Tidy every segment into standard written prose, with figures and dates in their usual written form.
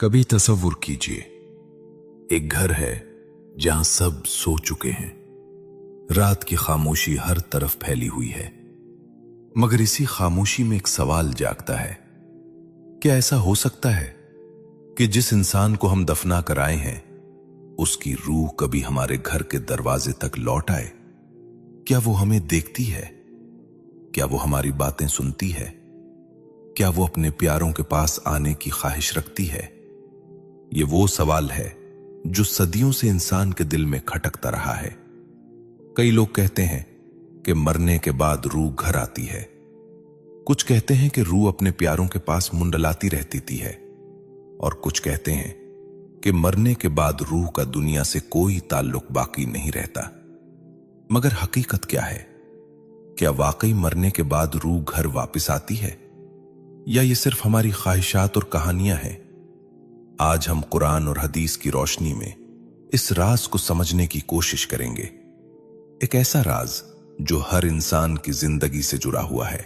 कभी तसव्वुर कीजिए, एक घर है जहां सब सो चुके हैं। रात की खामोशी हर तरफ फैली हुई है, मगर इसी खामोशी में एक सवाल जागता है। क्या ऐसा हो सकता है कि जिस इंसान को हम दफना कर आए हैं, उसकी रूह कभी हमारे घर के दरवाजे तक लौट आए? क्या वो हमें देखती है? क्या वो हमारी बातें सुनती है? क्या वो अपने प्यारों के पास आने की ख्वाहिश रखती है? ये वो सवाल है जो सदियों से इंसान के दिल में खटकता रहा है। कई लोग कहते हैं कि मरने के बाद रूह घर आती है। कुछ कहते हैं कि रूह अपने प्यारों के पास मुंडलाती रहती है, और कुछ कहते हैं कि मरने के बाद रूह का दुनिया से कोई ताल्लुक बाकी नहीं रहता। मगर हकीकत क्या है? क्या वाकई मरने के बाद रूह घर वापस आती है, या ये सिर्फ हमारी ख्वाहिशात और कहानियां हैं? आज हम कुरान और हदीस की रोशनी में इस राज को समझने की कोशिश करेंगे। एक ऐसा राज जो हर इंसान की जिंदगी से जुड़ा हुआ है,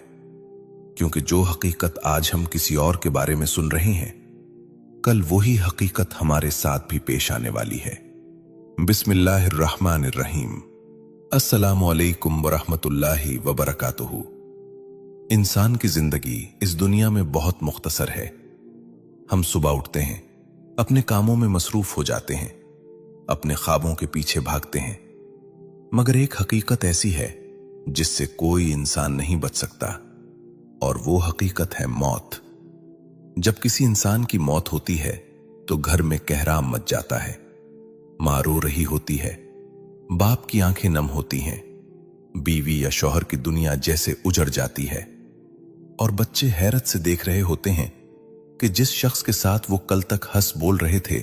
क्योंकि जो हकीकत आज हम किसी और के बारे में सुन रहे हैं, कल वही हकीकत हमारे साथ भी पेश आने वाली है। बिस्मिल्लाहिर्रहमानिर्रहीम। अस्सलामु अलैकुम वरहमतुल्लाहि वबरकातुहू। इंसान की जिंदगी इस दुनिया में बहुत मुख्तसर है। हम सुबह उठते हैं, अपने कामों में मसरूफ हो जाते हैं, अपने ख्वाबों के पीछे भागते हैं, मगर एक हकीकत ऐसी है जिससे कोई इंसान नहीं बच सकता, और वो हकीकत है मौत। जब किसी इंसान की मौत होती है तो घर में कहराम मच जाता है। माँ रो रही होती है, बाप की आंखें नम होती हैं, बीवी या शौहर की दुनिया जैसे उजड़ जाती है, और बच्चे हैरत से देख रहे होते हैं कि जिस शख्स के साथ वो कल तक हंस बोल रहे थे,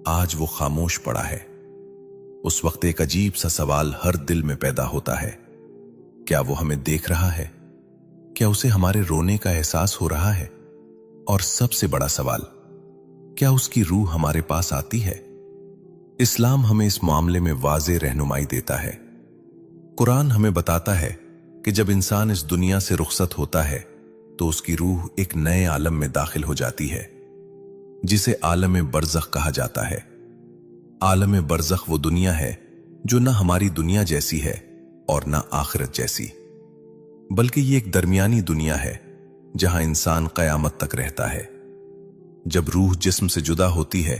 आज वो खामोश पड़ा है। उस वक्त एक अजीब सा सवाल हर दिल में पैदा होता है। क्या वो हमें देख रहा है? क्या उसे हमारे रोने का एहसास हो रहा है? और सबसे बड़ा सवाल, क्या उसकी रूह हमारे पास आती है? इस्लाम हमें इस मामले में वाज़ेह रहनुमाई देता है। कुरान हमें बताता है कि जब इंसान इस दुनिया से रुखसत होता है तो उसकी रूह एक नए आलम में दाखिल हो जाती है, जिसे आलम बरज़ख कहा जाता है। आलम बरज़ख वो दुनिया है जो ना हमारी दुनिया जैसी है और ना आखिरत जैसी, बल्कि ये एक दरमियानी दुनिया है जहां इंसान क़यामत तक रहता है। जब रूह जिस्म से जुदा होती है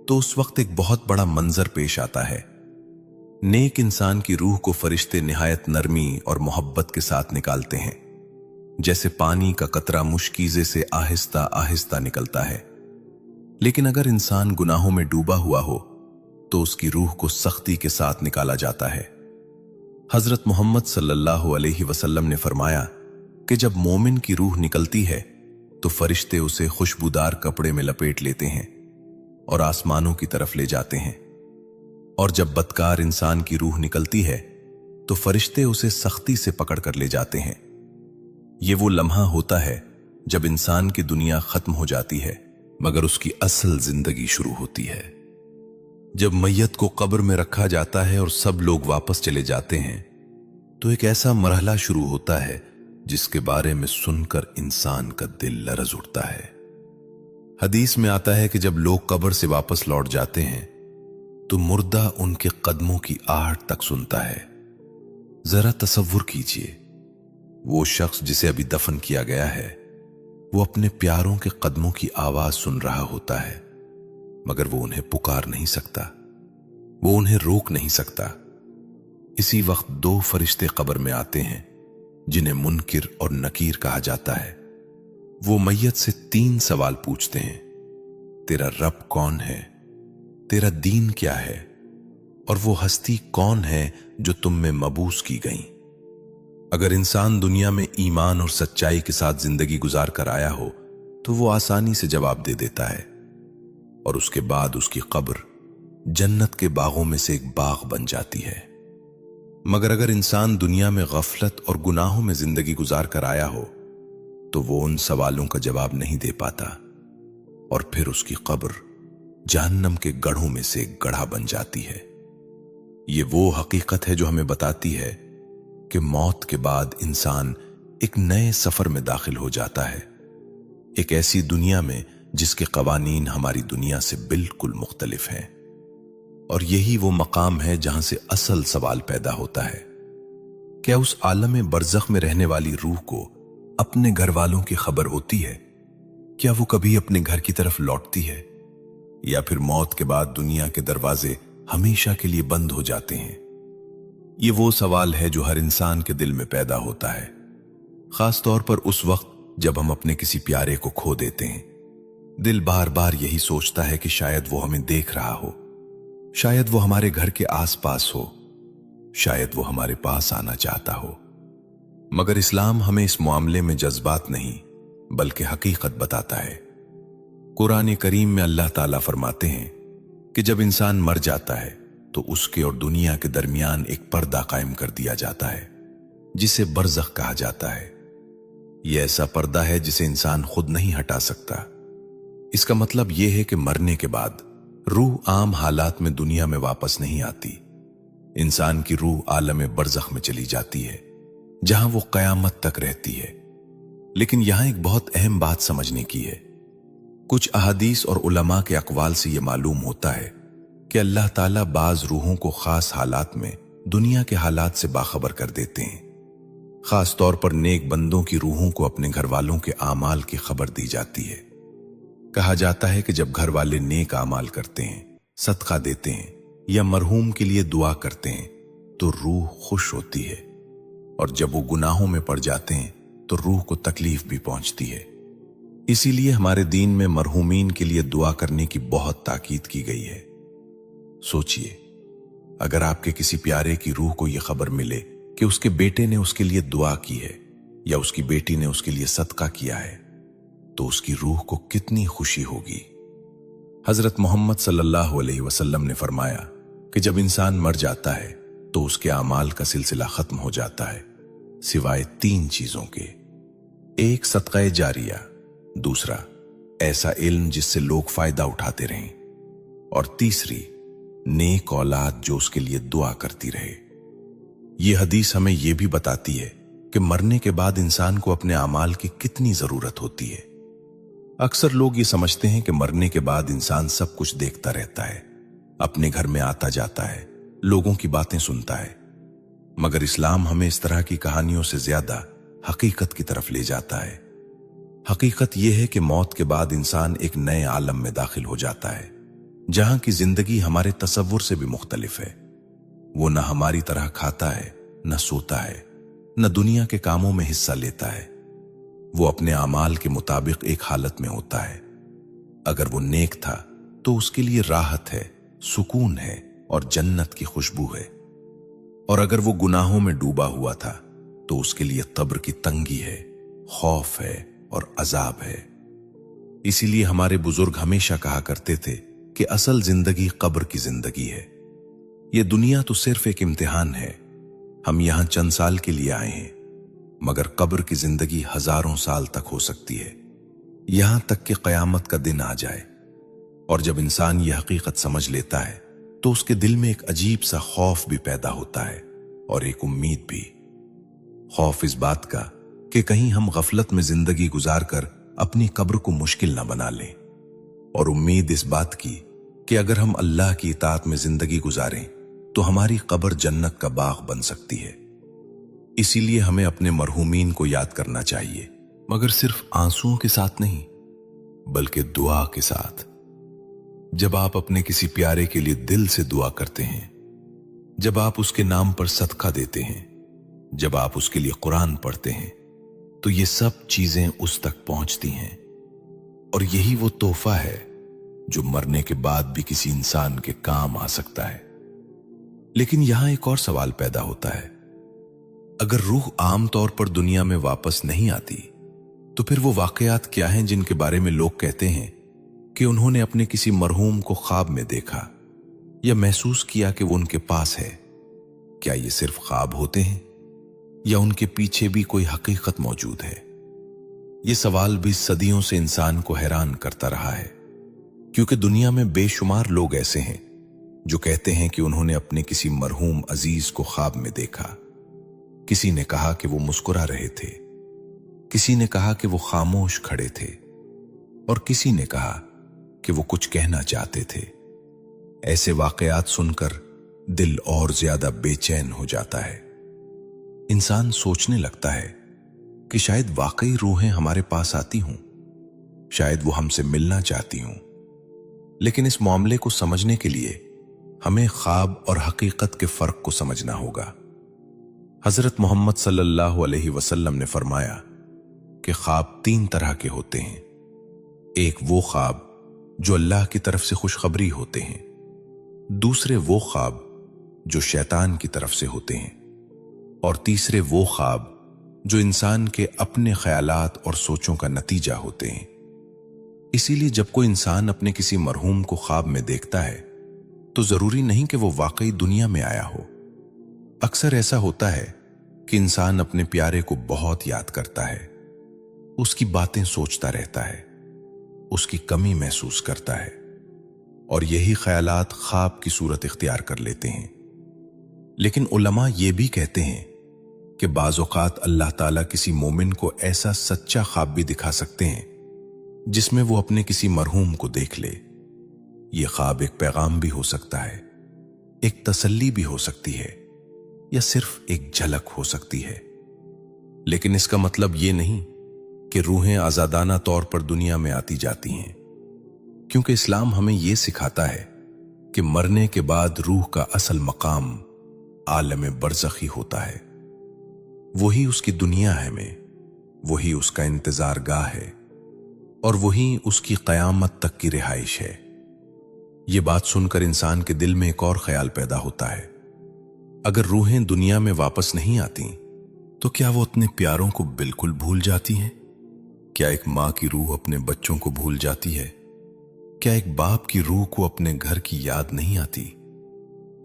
तो उस वक्त एक बहुत बड़ा मंजर पेश आता है। नेक इंसान की रूह को फरिश्ते निहायत नरमी और मोहब्बत के साथ निकालते हैं, जैसे पानी का कतरा मुश्कीज़े से आहिस्ता आहिस्ता निकलता है। लेकिन अगर इंसान गुनाहों में डूबा हुआ हो तो उसकी रूह को सख्ती के साथ निकाला जाता है। हजरत मोहम्मद सल्लल्लाहु अलैहि वसल्लम ने फरमाया कि जब मोमिन की रूह निकलती है तो फरिश्ते उसे खुशबूदार कपड़े में लपेट लेते हैं और आसमानों की तरफ ले जाते हैं, और जब बदकार इंसान की रूह निकलती है तो फरिश्ते उसे सख्ती से पकड़ कर ले जाते हैं। ये वो लम्हा होता है जब इंसान की दुनिया खत्म हो जाती है, मगर उसकी असल जिंदगी शुरू होती है। जब मैयत को कब्र में रखा जाता है और सब लोग वापस चले जाते हैं तो एक ऐसा मरहला शुरू होता है जिसके बारे में सुनकर इंसान का दिल लरज उठता है। हदीस में आता है कि जब लोग कब्र से वापस लौट जाते हैं तो मुर्दा उनके कदमों की आहट तक सुनता है। जरा तसव्वुर कीजिए, वो शख्स जिसे अभी दफन किया गया है, वो अपने प्यारों के कदमों की आवाज सुन रहा होता है, मगर वो उन्हें पुकार नहीं सकता, वो उन्हें रोक नहीं सकता। इसी वक्त दो फरिश्ते कब्र में आते हैं जिन्हें मुनकिर और नकीर कहा जाता है। वो मैयत से 3 सवाल पूछते हैं। तेरा रब कौन है? तेरा दीन क्या है? और वो हस्ती कौन है जो तुम में मबूस की गई? अगर इंसान दुनिया में ईमान और सच्चाई के साथ जिंदगी गुजार कर आया हो तो वो आसानी से जवाब दे देता है, और उसके बाद उसकी कब्र जन्नत के बागों में से एक बाग बन जाती है। मगर अगर इंसान दुनिया में गफलत और गुनाहों में जिंदगी गुजार कर आया हो तो वो उन सवालों का जवाब नहीं दे पाता, और फिर उसकी कब्र जहन्नम के गढ़ों में से एक गढ़ा बन जाती है। ये वो हकीकत है जो हमें बताती है कि मौत के बाद इंसान एक नए सफर में दाखिल हो जाता है, एक ऐसी दुनिया में जिसके कवानीन हमारी दुनिया से बिल्कुल मुख्तलिफ हैं। और यही वो मकाम है जहां से असल सवाल पैदा होता है, क्या उस आलम बरज़ख में रहने वाली रूह को अपने घर वालों की खबर होती है? क्या वो कभी अपने घर की तरफ लौटती है, या फिर मौत के बाद दुनिया के दरवाजे हमेशा के लिए बंद हो जाते हैं? ये वो सवाल है जो हर इंसान के दिल में पैदा होता है, खास तौर पर उस वक्त जब हम अपने किसी प्यारे को खो देते हैं। दिल बार बार यही सोचता है कि शायद वो हमें देख रहा हो, शायद वो हमारे घर के आसपास हो, शायद वो हमारे पास आना चाहता हो। मगर इस्लाम हमें इस मामले में जज्बात नहीं बल्कि हकीकत बताता है। कुरान करीम में अल्लाह ताला फरमाते हैं कि जब इंसान मर जाता है तो उसके और दुनिया के दरमियान एक पर्दा कायम कर दिया जाता है, जिसे बरज़ख कहा जाता है। यह ऐसा पर्दा है जिसे इंसान खुद नहीं हटा सकता। इसका मतलब यह है कि मरने के बाद रूह आम हालात में दुनिया में वापस नहीं आती। इंसान की रूह आलम बरज़ख में चली जाती है, जहां वो कयामत तक रहती है। लेकिन यहां एक बहुत अहम बात समझने की है। कुछ अहादीस और उलमा के अक़वाल से यह मालूम होता है कि अल्लाह ताला बाज रूहों को खास हालात में दुनिया के हालात से बाखबर कर देते हैं। खास तौर पर नेक बंदों की रूहों को अपने घर वालों के आमाल की खबर दी जाती है। कहा जाता है कि जब घर वाले नेक आमाल करते हैं, सदका देते हैं या मरहूम के लिए दुआ करते हैं तो रूह खुश होती है, और जब वो गुनाहों में पड़ जाते हैं तो रूह को तकलीफ भी पहुंचती है। इसीलिए हमारे दीन में मरहूमीन के लिए दुआ करने की बहुत ताकीद की गई है। सोचिए, अगर आपके किसी प्यारे की रूह को यह खबर मिले कि उसके बेटे ने उसके लिए दुआ की है या उसकी बेटी ने उसके लिए सदका किया है, तो उसकी रूह को कितनी खुशी होगी। हजरत मोहम्मद सल्लल्लाहु अलैहि वसल्लम ने फरमाया कि जब इंसान मर जाता है तो उसके आमाल का सिलसिला खत्म हो जाता है, सिवाय 3 चीजों के। एक, सदका जारिया। दूसरा, ऐसा इल्म जिससे लोग फायदा उठाते रहें। और तीसरी, नेक औलाद जो उसके लिए दुआ करती रहे। यह हदीस हमें यह भी बताती है कि मरने के बाद इंसान को अपने आमाल की कितनी जरूरत होती है। अक्सर लोग ये समझते हैं कि मरने के बाद इंसान सब कुछ देखता रहता है, अपने घर में आता जाता है, लोगों की बातें सुनता है। मगर इस्लाम हमें इस तरह की कहानियों से ज्यादा हकीकत की तरफ ले जाता है। हकीकत यह है कि मौत के बाद इंसान एक नए आलम में दाखिल हो जाता है, जहां की जिंदगी हमारे तसव्वुर से भी मुख्तलिफ है। वो न हमारी तरह खाता है, न सोता है, न दुनिया के कामों में हिस्सा लेता है। वो अपने आमाल के मुताबिक एक हालत में होता है। अगर वो नेक था तो उसके लिए राहत है, सुकून है और जन्नत की खुशबू है। और अगर वो गुनाहों में डूबा हुआ था तो उसके लिए कब्र की तंगी है, खौफ है और अजाब है। इसीलिए हमारे बुजुर्ग हमेशा कहा करते थे कि असल जिंदगी कब्र की जिंदगी है। ये दुनिया तो सिर्फ एक इम्तिहान है। हम यहां चंद साल के लिए आए हैं, मगर कब्र की जिंदगी हजारों साल तक हो सकती है, यहां तक कि कयामत का दिन आ जाए। और जब इंसान यह हकीकत समझ लेता है तो उसके दिल में एक अजीब सा खौफ भी पैदा होता है और एक उम्मीद भी। खौफ इस बात का कि कहीं हम गफलत में जिंदगी गुजार कर अपनी कब्र को मुश्किल न बना लें, और उम्मीद इस बात की कि अगर हम अल्लाह की इताअत में जिंदगी गुजारें तो हमारी कब्र जन्नत का बाग बन सकती है। इसीलिए हमें अपने मरहूमीन को याद करना चाहिए, मगर सिर्फ आंसुओं के साथ नहीं बल्कि दुआ के साथ। जब आप अपने किसी प्यारे के लिए दिल से दुआ करते हैं, जब आप उसके नाम पर सदका देते हैं, जब आप उसके लिए कुरान पढ़ते हैं, तो ये सब चीजें उस तक पहुंचती हैं। और यही वो तोहफा है जो मरने के बाद भी किसी इंसान के काम आ सकता है। लेकिन यहां एक और सवाल पैदा होता है, अगर रूह आम तौर पर दुनिया में वापस नहीं आती तो फिर वो वाकयात क्या हैं जिनके बारे में लोग कहते हैं कि उन्होंने अपने किसी मरहूम को ख्वाब में देखा या महसूस किया कि वो उनके पास है? क्या ये सिर्फ ख्वाब होते हैं या उनके पीछे भी कोई हकीकत मौजूद है? ये सवाल भी सदियों से इंसान को हैरान करता रहा है, क्योंकि दुनिया में बेशुमार लोग ऐसे हैं जो कहते हैं कि उन्होंने अपने किसी मरहूम अजीज को ख्वाब में देखा। किसी ने कहा कि वो मुस्कुरा रहे थे, किसी ने कहा कि वो खामोश खड़े थे, और किसी ने कहा कि वो कुछ कहना चाहते थे। ऐसे वाकयात सुनकर दिल और ज्यादा बेचैन हो जाता है। इंसान सोचने लगता है कि शायद वाकई रूहें हमारे पास आती हों, शायद वो हमसे मिलना चाहती हों। लेकिन इस मामले को समझने के लिए हमें ख्वाब और हकीकत के फर्क को समझना होगा। हजरत मोहम्मद सल्लल्लाहु अलैहि वसल्लम ने फरमाया कि ख्वाब 3 तरह के होते हैं। एक वो ख्वाब जो अल्लाह की तरफ से खुशखबरी होते हैं, दूसरे वो ख्वाब जो शैतान की तरफ से होते हैं, और तीसरे वो ख्वाब जो इंसान के अपने ख्यालात और सोचों का नतीजा होते हैं। इसीलिए जब कोई इंसान अपने किसी मरहूम को ख्वाब में देखता है तो जरूरी नहीं कि वो वाकई दुनिया में आया हो। अक्सर ऐसा होता है कि इंसान अपने प्यारे को बहुत याद करता है, उसकी बातें सोचता रहता है, उसकी कमी महसूस करता है, और यही ख्यालात ख्वाब की सूरत इख्तियार कर लेते हैं। लेकिन उलमा ये भी कहते हैं कि बाज़ औक़ात अल्लाह ताला किसी मोमिन को ऐसा सच्चा ख्वाब भी दिखा सकते हैं जिसमें वो अपने किसी मरहूम को देख ले। ये ख्वाब एक पैगाम भी हो सकता है, एक तसल्ली भी हो सकती है, या सिर्फ एक झलक हो सकती है। लेकिन इसका मतलब ये नहीं कि रूहें आजादाना तौर पर दुनिया में आती जाती हैं, क्योंकि इस्लाम हमें यह सिखाता है कि मरने के बाद रूह का असल मकाम आलम बरज़खी होता है। वही उसकी दुनिया है में, वही उसका इंतजार गाह है, और वही उसकी क़यामत तक की रिहाइश है। ये बात सुनकर इंसान के दिल में एक और ख्याल पैदा होता है, अगर रूहें दुनिया में वापस नहीं आती तो क्या वो अपने प्यारों को बिल्कुल भूल जाती हैं? क्या एक माँ की रूह अपने बच्चों को भूल जाती है? क्या एक बाप की रूह को अपने घर की याद नहीं आती?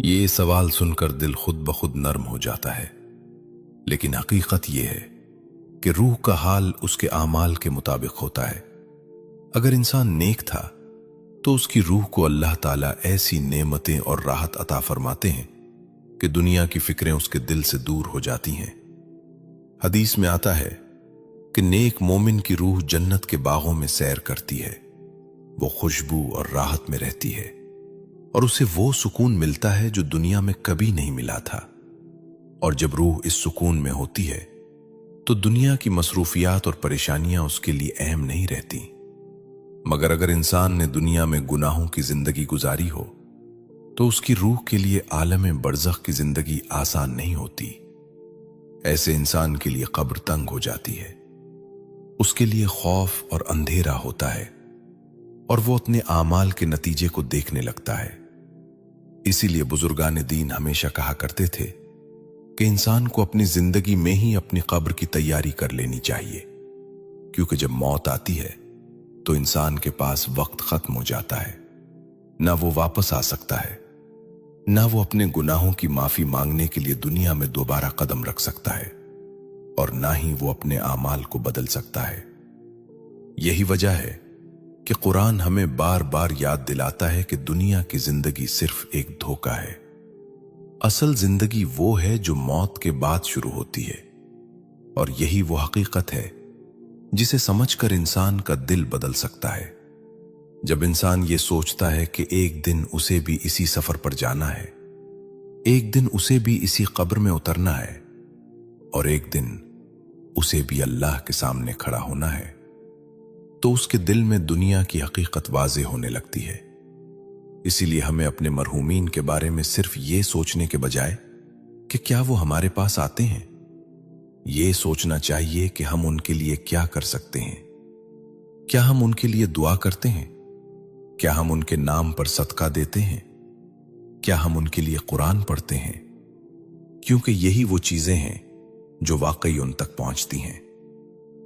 ये सवाल सुनकर दिल खुद ब खुद नरम हो जाता है। लेकिन हकीकत यह है कि रूह का हाल उसके आमाल के मुताबिक होता है। अगर इंसान नेक था तो उसकी रूह को अल्लाह ताला ऐसी नेमतें और राहत अता फरमाते हैं कि दुनिया की फिक्रें उसके दिल से दूर हो जाती हैं। हदीस में आता है कि नेक मोमिन की रूह जन्नत के बागों में सैर करती है, वो खुशबू और राहत में रहती है, और उसे वो सुकून मिलता है जो दुनिया में कभी नहीं मिला था। और जब रूह इस सुकून में होती है तो दुनिया की मसरूफियात और परेशानियां उसके लिए अहम नहीं रहती। मगर अगर इंसान ने दुनिया में गुनाहों की जिंदगी गुजारी हो तो उसकी रूह के लिए आलम बरज़ख की जिंदगी आसान नहीं होती। ऐसे इंसान के लिए कब्र तंग हो जाती है, उसके लिए खौफ और अंधेरा होता है, और वो अपने आमाल के नतीजे को देखने लगता है। इसीलिए बुजुर्गान दीन हमेशा कहा करते थे कि इंसान को अपनी जिंदगी में ही अपनी कब्र की तैयारी कर लेनी चाहिए, क्योंकि जब मौत आती है तो इंसान के पास वक्त खत्म हो जाता है। ना वो वापस आ सकता है, ना वो अपने गुनाहों की माफी मांगने के लिए दुनिया में दोबारा कदम रख सकता है, और ना ही वो अपने आमाल को बदल सकता है। यही वजह है कि कुरान हमें बार बार याद दिलाता है कि दुनिया की जिंदगी सिर्फ एक धोखा है। असल जिंदगी वो है जो मौत के बाद शुरू होती है, और यही वो हकीकत है जिसे समझकर इंसान का दिल बदल सकता है। जब इंसान ये सोचता है कि एक दिन उसे भी इसी सफर पर जाना है, एक दिन उसे भी इसी कब्र में उतरना है, और एक दिन उसे भी अल्लाह के सामने खड़ा होना है, तो उसके दिल में दुनिया की हकीकत वाज़े होने लगती है। इसीलिए हमें अपने मरहूमीन के बारे में सिर्फ ये सोचने के बजाय कि क्या वो हमारे पास आते हैं, ये सोचना चाहिए कि हम उनके लिए क्या कर सकते हैं। क्या हम उनके लिए दुआ करते हैं? क्या हम उनके नाम पर सदका देते हैं? क्या हम उनके लिए कुरान पढ़ते हैं? क्योंकि यही वो चीजें हैं जो वाकई उन तक पहुंचती हैं,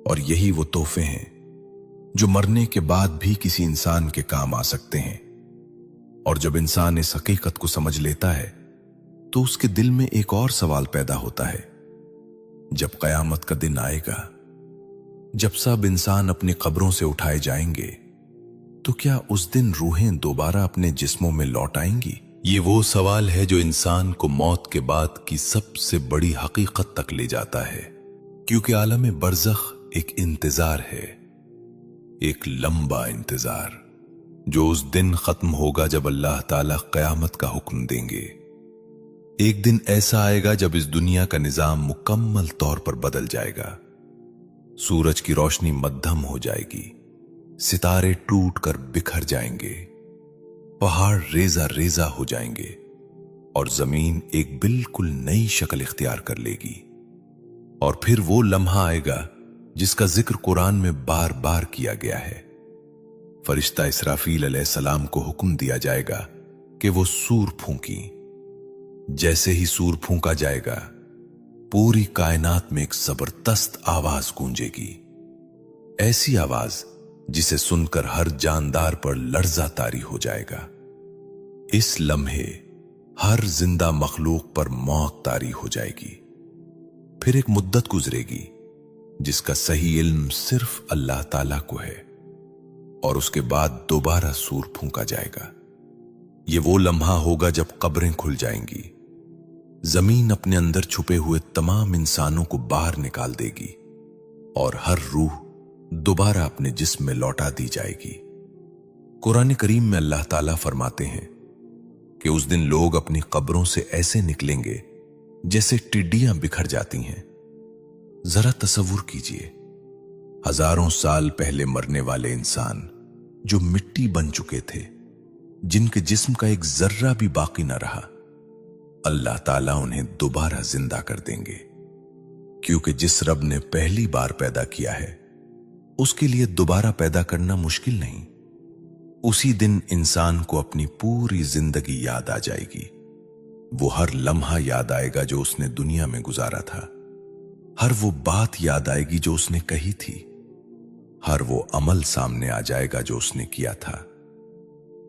और यही वो तोहफे हैं जो मरने के बाद भी किसी इंसान के काम आ सकते हैं। और जब इंसान इस हकीकत को समझ लेता है तो उसके दिल में एक और सवाल पैदा होता है, जब कयामत का दिन आएगा, जब सब इंसान अपनी कब्रों से उठाए जाएंगे, तो क्या उस दिन रूहें दोबारा अपने जिस्मों में लौट आएंगी? ये वो सवाल है जो इंसान को मौत के बाद की सबसे बड़ी हकीकत तक ले जाता है, क्योंकि आलम बरज़ख एक इंतजार है। एक लंबा इंतजार जो उस दिन खत्म होगा जब अल्लाह ताला कयामत का हुक्म देंगे। एक दिन ऐसा आएगा जब इस दुनिया का निजाम मुकम्मल तौर पर बदल जाएगा। सूरज की रोशनी मध्यम हो जाएगी, सितारे टूट कर बिखर जाएंगे, पहाड़ रेजा रेजा हो जाएंगे और जमीन एक बिल्कुल नई शक्ल इख्तियार कर लेगी। और फिर वो लम्हा आएगा जिसका जिक्र कुरान में बार बार किया गया है। फरिश्ता इसराफील अलैहिस्सलाम को हुक्म दिया जाएगा कि वो सूर फूंकी। जैसे ही सूर फूंका जाएगा, पूरी कायनात में एक जबरदस्त आवाज गूंजेगी, ऐसी आवाज जिसे सुनकर हर जानदार पर लर्जा तारी हो जाएगा। इस लम्हे हर जिंदा मखलूक पर मौत तारी हो जाएगी। फिर एक मुद्दत गुजरेगी जिसका सही इल्म सिर्फ अल्लाह ताला को है, और उसके बाद दोबारा सूर फूंका जाएगा। ये वो लम्हा होगा जब कब्रें खुल जाएंगी, जमीन अपने अंदर छुपे हुए तमाम इंसानों को बाहर निकाल देगी और हर रूह दोबारा अपने जिस्म में लौटा दी जाएगी। कुरान करीम में अल्लाह ताला फरमाते हैं कि उस दिन लोग अपनी कब्रों से ऐसे निकलेंगे जैसे टिड्डियां बिखर जाती हैं। जरा तसव्वुर कीजिए, हजारों साल पहले मरने वाले इंसान जो मिट्टी बन चुके थे, जिनके जिस्म का एक जर्रा भी बाकी न रहा, अल्लाह ताला उन्हें दोबारा जिंदा कर देंगे। क्योंकि जिस रब ने पहली बार पैदा किया है उसके लिए दोबारा पैदा करना मुश्किल नहीं। उसी दिन इंसान को अपनी पूरी जिंदगी याद आ जाएगी। वो हर लम्हा याद आएगा जो उसने दुनिया में गुजारा था, हर वो बात याद आएगी जो उसने कही थी, हर वो अमल सामने आ जाएगा जो उसने किया था।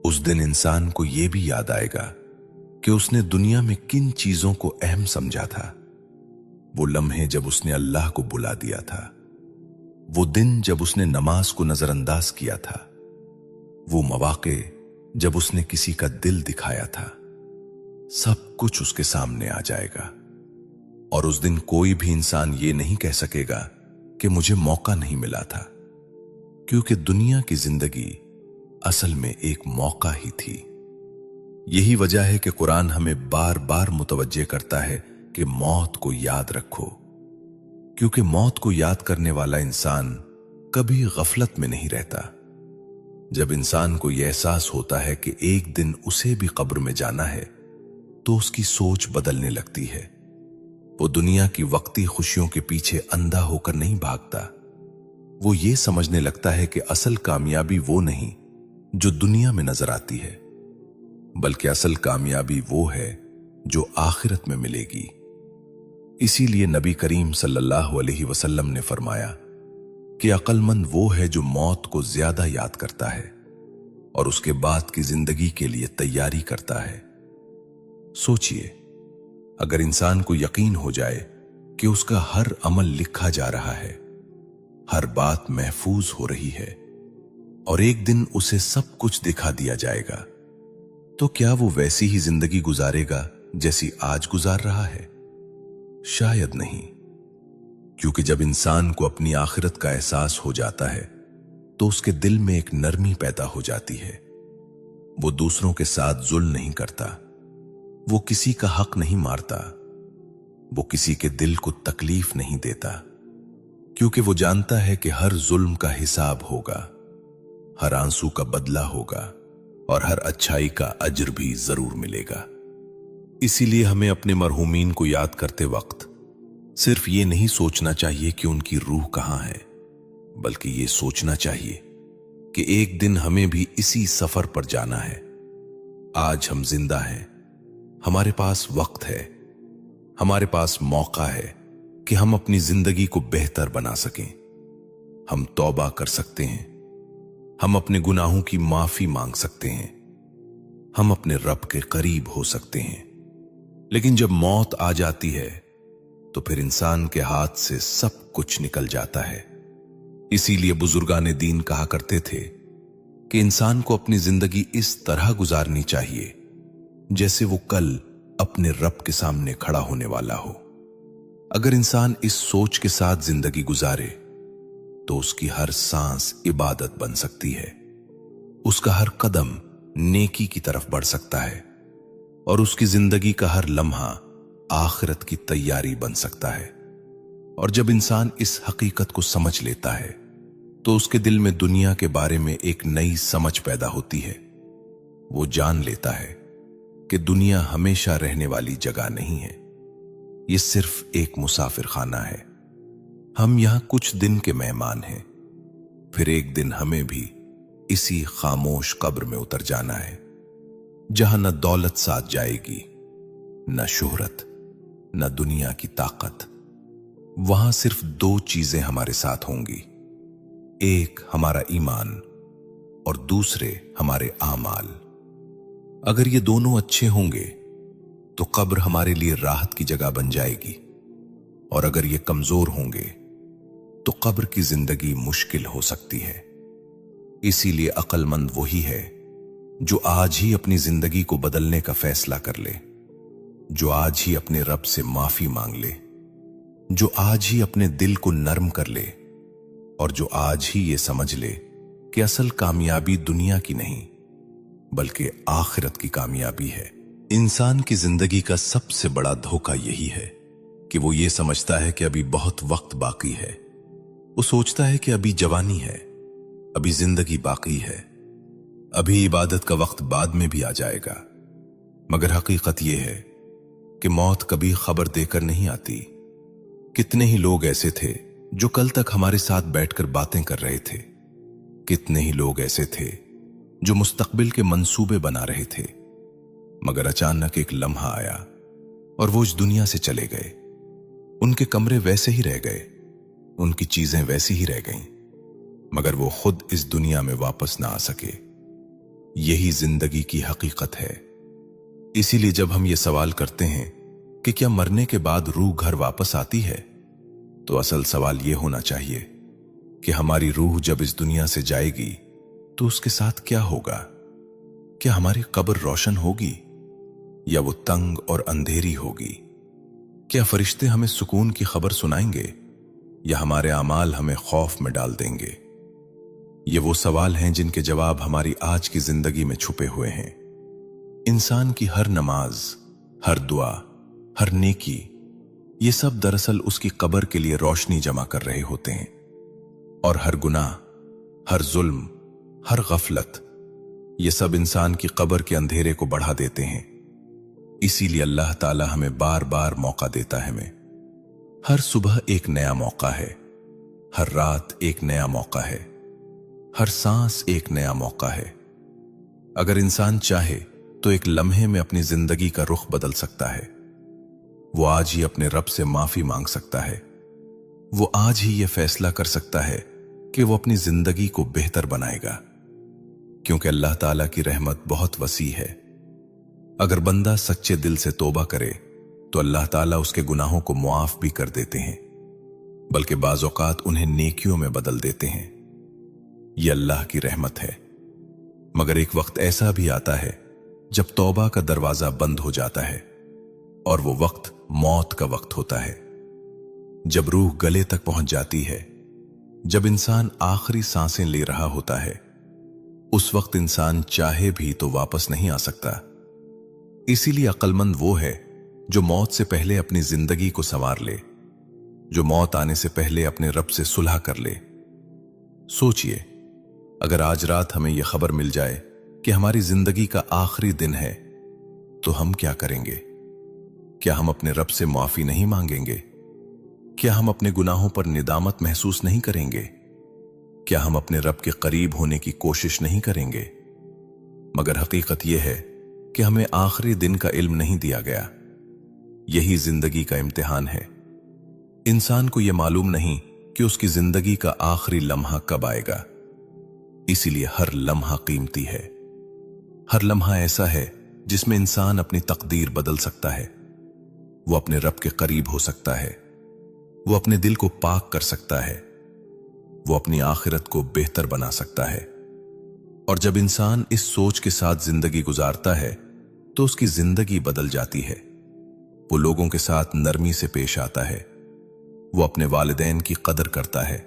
उस दिन इंसान को यह भी याद आएगा कि उसने दुनिया में किन चीजों को अहम समझा था। वो लम्हे जब उसने अल्लाह को बुला दिया था, वो दिन जब उसने नमाज को नजरअंदाज किया था, वो मौके जब उसने किसी का दिल दिखाया था, सब कुछ उसके सामने आ जाएगा। और उस दिन कोई भी इंसान ये नहीं कह सकेगा कि मुझे मौका नहीं मिला था, क्योंकि दुनिया की जिंदगी असल में एक मौका ही थी। यही वजह है कि कुरान हमें बार बार मुतवज्जे करता है कि मौत को याद रखो, क्योंकि मौत को याद करने वाला इंसान कभी गफलत में नहीं रहता। जब इंसान को यह एहसास होता है कि एक दिन उसे भी कब्र में जाना है, तो उसकी सोच बदलने लगती है। वो दुनिया की वक्ती खुशियों के पीछे अंधा होकर नहीं भागता। वो ये समझने लगता है कि असल कामयाबी वो नहीं जो दुनिया में नजर आती है, बल्कि असल कामयाबी वो है जो आखिरत में मिलेगी। इसीलिए नबी करीम सल्लल्लाहु अलैहि वसल्लम ने फरमाया कि अक्लमंद वो है जो मौत को ज्यादा याद करता है और उसके बाद की जिंदगी के लिए तैयारी करता है। सोचिए, अगर इंसान को यकीन हो जाए कि उसका हर अमल लिखा जा रहा है, हर बात महफूज हो रही है और एक दिन उसे सब कुछ दिखा दिया जाएगा, तो क्या वो वैसी ही जिंदगी गुजारेगा जैसी आज गुजार रहा है? शायद नहीं, क्योंकि जब इंसान को अपनी आखिरत का एहसास हो जाता है तो उसके दिल में एक नरमी पैदा हो जाती है। वो दूसरों के साथ जुल्म नहीं करता, वो किसी का हक नहीं मारता, वो किसी के दिल को तकलीफ नहीं देता, क्योंकि वो जानता है कि हर जुल्म का हिसाब होगा, हर आंसू का बदला होगा और हर अच्छाई का अज्र भी जरूर मिलेगा। इसीलिए हमें अपने मरहूमीन को याद करते वक्त सिर्फ ये नहीं सोचना चाहिए कि उनकी रूह कहां है, बल्कि ये सोचना चाहिए कि एक दिन हमें भी इसी सफर पर जाना है। आज हम जिंदा हैं, हमारे पास वक्त है, हमारे पास मौका है कि हम अपनी जिंदगी को बेहतर बना सकें। हम तौबा कर सकते हैं, हम अपने गुनाहों की माफी मांग सकते हैं, हम अपने रब के करीब हो सकते हैं। लेकिन जब मौत आ जाती है तो फिर इंसान के हाथ से सब कुछ निकल जाता है। इसीलिए बुजुर्गान दीन कहा करते थे कि इंसान को अपनी जिंदगी इस तरह गुजारनी चाहिए जैसे वो कल अपने रब के सामने खड़ा होने वाला हो। अगर इंसान इस सोच के साथ जिंदगी गुजारे तो उसकी हर सांस इबादत बन सकती है, उसका हर कदम नेकी की तरफ बढ़ सकता है और उसकी जिंदगी का हर लम्हा आखिरत की तैयारी बन सकता है। और जब इंसान इस हकीकत को समझ लेता है तो उसके दिल में दुनिया के बारे में एक नई समझ पैदा होती है। वो जान लेता है कि दुनिया हमेशा रहने वाली जगह नहीं है, ये सिर्फ एक मुसाफिर खाना है। हम यहां कुछ दिन के मेहमान हैं, फिर एक दिन हमें भी इसी खामोश कब्र में उतर जाना है, जहां न दौलत साथ जाएगी, न शोहरत, न दुनिया की ताकत। वहां सिर्फ दो चीजें हमारे साथ होंगी, एक हमारा ईमान और दूसरे हमारे आमाल। अगर ये दोनों अच्छे होंगे तो कब्र हमारे लिए राहत की जगह बन जाएगी, और अगर ये कमजोर होंगे तो कब्र की जिंदगी मुश्किल हो सकती है। इसीलिए अक्लमंद वही है जो आज ही अपनी जिंदगी को बदलने का फैसला कर ले, जो आज ही अपने रब से माफी मांग ले, जो आज ही अपने दिल को नर्म कर ले, और जो आज ही ये समझ ले कि असल कामयाबी दुनिया की नहीं बल्कि आखिरत की कामयाबी है। इंसान की जिंदगी का सबसे बड़ा धोखा यही है कि वो ये समझता है कि अभी बहुत वक्त बाकी है। वो सोचता है कि अभी जवानी है, अभी जिंदगी बाकी है, अभी इबादत का वक्त बाद में भी आ जाएगा। मगर हकीकत यह है कि मौत कभी खबर देकर नहीं आती। कितने ही लोग ऐसे थे जो कल तक हमारे साथ बैठकर बातें कर रहे थे, कितने ही लोग ऐसे थे जो मुस्तकबिल के मंसूबे बना रहे थे, मगर अचानक एक लम्हा आया और वो इस दुनिया से चले गए। उनके कमरे वैसे ही रह गए, उनकी चीजें वैसी ही रह गईं, मगर वो खुद इस दुनिया में वापस ना आ सके। यही जिंदगी की हकीकत है। इसीलिए जब हम ये सवाल करते हैं कि क्या मरने के बाद रूह घर वापस आती है, तो असल सवाल ये होना चाहिए कि हमारी रूह जब इस दुनिया से जाएगी तो उसके साथ क्या होगा? क्या हमारी कब्र रोशन होगी या वो तंग और अंधेरी होगी? क्या फरिश्ते हमें सुकून की खबर सुनाएंगे या हमारे अमाल हमें खौफ में डाल देंगे? ये वो सवाल हैं जिनके जवाब हमारी आज की जिंदगी में छुपे हुए हैं। इंसान की हर नमाज, हर दुआ, हर नेकी, ये सब दरअसल उसकी कब्र के लिए रोशनी जमा कर रहे होते हैं। और हर गुनाह, हर जुल्म, हर गफलत, ये सब इंसान की कब्र के अंधेरे को बढ़ा देते हैं। इसीलिए अल्लाह ताला हमें बार बार मौका देता है। हमें हर सुबह एक नया मौका है, हर रात एक नया मौका है, हर सांस एक नया मौका है। अगर इंसान चाहे तो एक लम्हे में अपनी जिंदगी का रुख बदल सकता है। वो आज ही अपने रब से माफी मांग सकता है। वो आज ही यह फैसला कर सकता है कि वो अपनी जिंदगी को बेहतर बनाएगा, क्योंकि अल्लाह ताला की रहमत बहुत वसी है। अगर बंदा सच्चे दिल से तौबा करे तो अल्लाह ताला उसके गुनाहों को मुआफ भी कर देते हैं, बल्कि बाज़ औक़ात उन्हें नेकियों में बदल देते हैं। यह अल्लाह की रहमत है। मगर एक वक्त ऐसा भी आता है जब तौबा का दरवाजा बंद हो जाता है, और वो वक्त मौत का वक्त होता है। जब रूह गले तक पहुंच जाती है, जब इंसान आखिरी सांसें ले रहा होता है, उस वक्त इंसान चाहे भी तो वापस नहीं आ सकता। इसीलिए अक्लमंद वो है जो मौत से पहले अपनी जिंदगी को संवार ले, जो मौत आने से पहले अपने रब से सुलह कर ले। सोचिए, अगर आज रात हमें यह खबर मिल जाए कि हमारी जिंदगी का आखिरी दिन है, तो हम क्या करेंगे? क्या हम अपने रब से माफी नहीं मांगेंगे? क्या हम अपने गुनाहों पर निदामत महसूस नहीं करेंगे? क्या हम अपने रब के करीब होने की कोशिश नहीं करेंगे? मगर हकीकत यह है कि हमें आखिरी दिन का इल्म नहीं दिया गया। यही जिंदगी का इम्तिहान है। इंसान को यह मालूम नहीं कि उसकी जिंदगी का आखिरी लम्हा कब आएगा। इसीलिए हर लम्हा कीमती है। हर लम्हा ऐसा है जिसमें इंसान अपनी तकदीर बदल सकता है। वो अपने रब के करीब हो सकता है, वो अपने दिल को पाक कर सकता है, वो अपनी आखिरत को बेहतर बना सकता है। और जब इंसान इस सोच के साथ जिंदगी गुजारता है तो उसकी जिंदगी बदल जाती है। वो लोगों के साथ नरमी से पेश आता है, वो अपने वालिदैन की कदर करता है,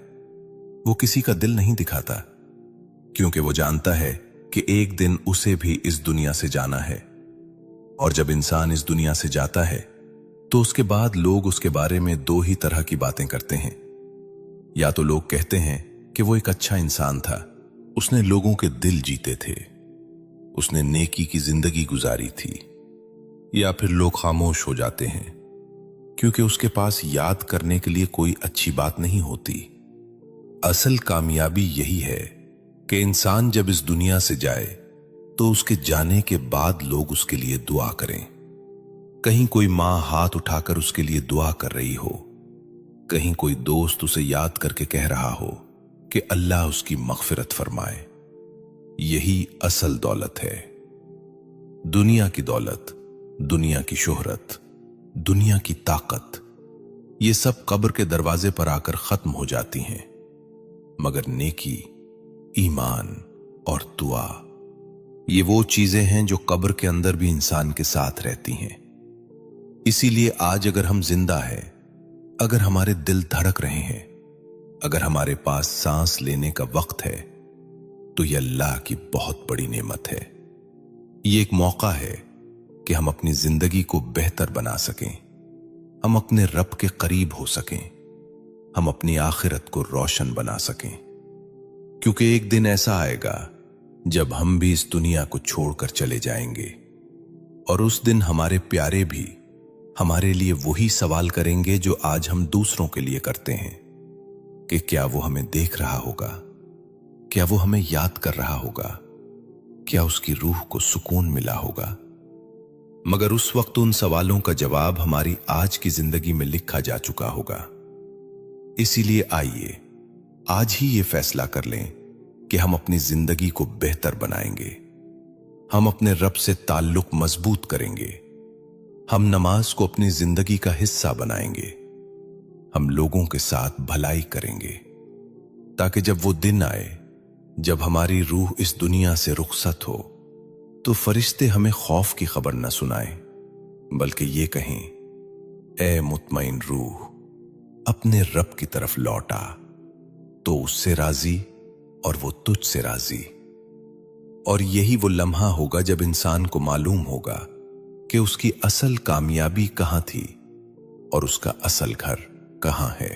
वो किसी का दिल नहीं दिखाता, क्योंकि वो जानता है कि एक दिन उसे भी इस दुनिया से जाना है। और जब इंसान इस दुनिया से जाता है तो उसके बाद लोग उसके बारे में दो ही तरह की बातें करते हैं। या तो लोग कहते हैं कि वो एक अच्छा इंसान था, उसने लोगों के दिल जीते थे, उसने नेकी की जिंदगी गुजारी थी। या फिर लोग खामोश हो जाते हैं क्योंकि उसके पास याद करने के लिए कोई अच्छी बात नहीं होती। असल कामयाबी यही है कि इंसान जब इस दुनिया से जाए तो उसके जाने के बाद लोग उसके लिए दुआ करें। कहीं कोई मां हाथ उठाकर उसके लिए दुआ कर रही हो, कहीं कोई दोस्त उसे याद करके कह रहा हो कि अल्लाह उसकी मग़फ़िरत फरमाए। यही असल दौलत है। दुनिया की दौलत, दुनिया की शोहरत, दुनिया की ताकत, ये सब कब्र के दरवाजे पर आकर खत्म हो जाती हैं, मगर नेकी, ईमान और दुआ, ये वो चीजें हैं जो कब्र के अंदर भी इंसान के साथ रहती हैं। इसीलिए आज अगर हम जिंदा हैं, अगर हमारे दिल धड़क रहे हैं, अगर हमारे पास सांस लेने का वक्त है, तो यह अल्लाह की बहुत बड़ी नेमत है। ये एक मौका है कि हम अपनी जिंदगी को बेहतर बना सकें, हम अपने रब के करीब हो सकें, हम अपनी आखिरत को रोशन बना सकें। क्योंकि एक दिन ऐसा आएगा जब हम भी इस दुनिया को छोड़कर चले जाएंगे, और उस दिन हमारे प्यारे भी हमारे लिए वही सवाल करेंगे जो आज हम दूसरों के लिए करते हैं कि क्या वो हमें देख रहा होगा, क्या वो हमें याद कर रहा होगा, क्या उसकी रूह को सुकून मिला होगा। मगर उस वक्त उन सवालों का जवाब हमारी आज की जिंदगी में लिखा जा चुका होगा। इसीलिए आइए आज ही ये फैसला कर लें कि हम अपनी जिंदगी को बेहतर बनाएंगे, हम अपने रब से ताल्लुक मजबूत करेंगे, हम नमाज को अपनी जिंदगी का हिस्सा बनाएंगे, हम लोगों के साथ भलाई करेंगे, ताकि जब वो दिन आए जब हमारी रूह इस दुनिया से रुखसत हो तो फरिश्ते हमें खौफ की खबर न सुनाएं, बल्कि ये कहें, ए मुतमईन रूह, अपने रब की तरफ लौटा तो उससे राजी और वो तुझसे राजी। और यही वो लम्हा होगा जब इंसान को मालूम होगा कि उसकी असल कामयाबी कहां थी और उसका असल घर कहां है।